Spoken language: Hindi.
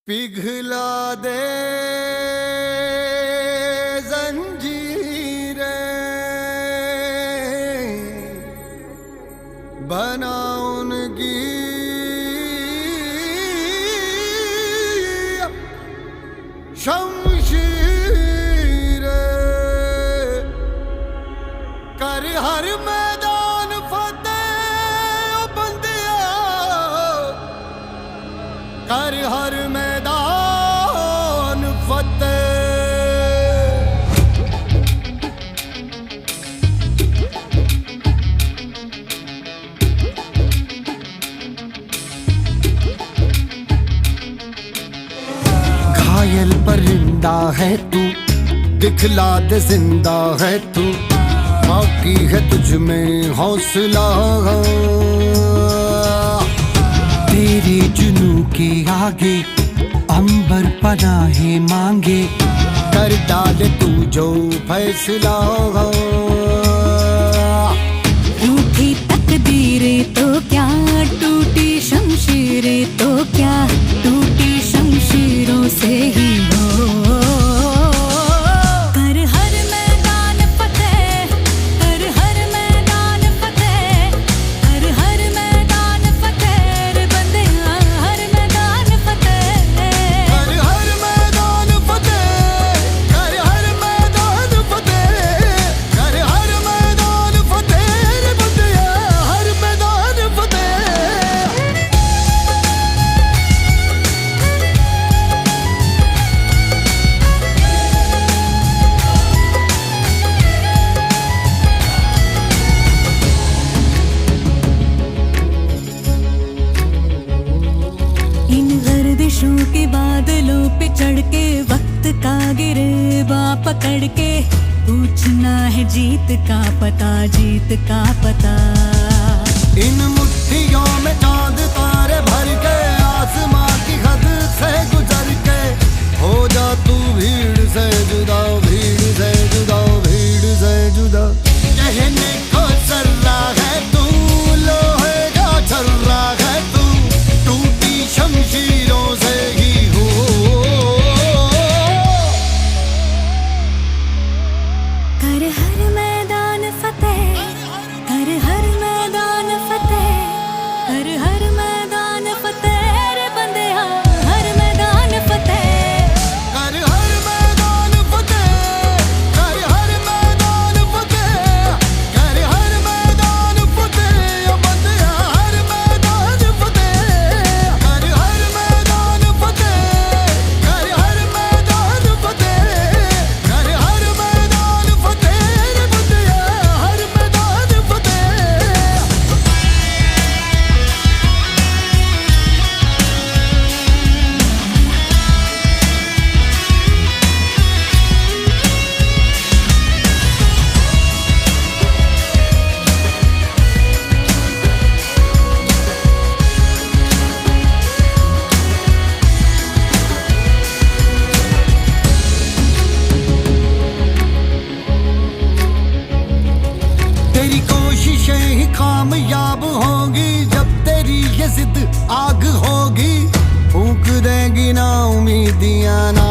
पिघला दे जंजीरें, बना उनकी शमशीरें, कर हर मैदान फतेह ओ बंदिया, कर हर मैदान फतेह। घायल परिंदा है तू, दिखला दे जिंदा है तू, बाकी है तुझ में हौसला। तेरे जुनू के आगे अंबर पनाहे मांगे, कर डाले तू जो फैसला। रूठी तकदीरें तो क्या, टूटी शमशीरें तो क्या, टूटी शमशीरों से ही हो। कर हर मैदान फतेह, कर हर मैदान फतेह, कर हर मैदान फतेह रे बंदिया, हर मैदान फतेह। कर हर मैदान फतेह, कर हर मैदान फतेह, कर हर मैदान फतेह रे बंदिया, हर मैदान फतेह। इन गर्दिशों के बादलों पे चढ़ के, वक्त का गिरबा पकड़ के, पूछना है जीत का पता, जीत का पता। इन मुट्ठियों में चांद तारे भर के, आसमां की हद से गुजर के, हो जा तू भीड़ से जुदा, भीड़ से जुदा, भीड़ से जुदा। कहने को सर्रा है तू, लोहे का छर्रा है तू, टूटी शमशीरों से ही हो। कर हर मैदान फतेह, कर हर मैदान फतेह, कर हर मैदान फतेह रे बंदिया, हर मैदान फतेह। कर हर मैदान फतेह, कर हर मैदान फतेह, कर हर मैदान फतेह ओ बंदिया, हर मैदान फतेह। कर हर मैदान फतेह, कर हर मैदान फतेह, कर हर मैदान फतेह रे बंदिया, हर मैदान फतेह। तेरी कोशिशें ही कामयाब होंगी, जब तेरी ये जिद आग होगी, फूंक देंगी ना उम्मीदियां ना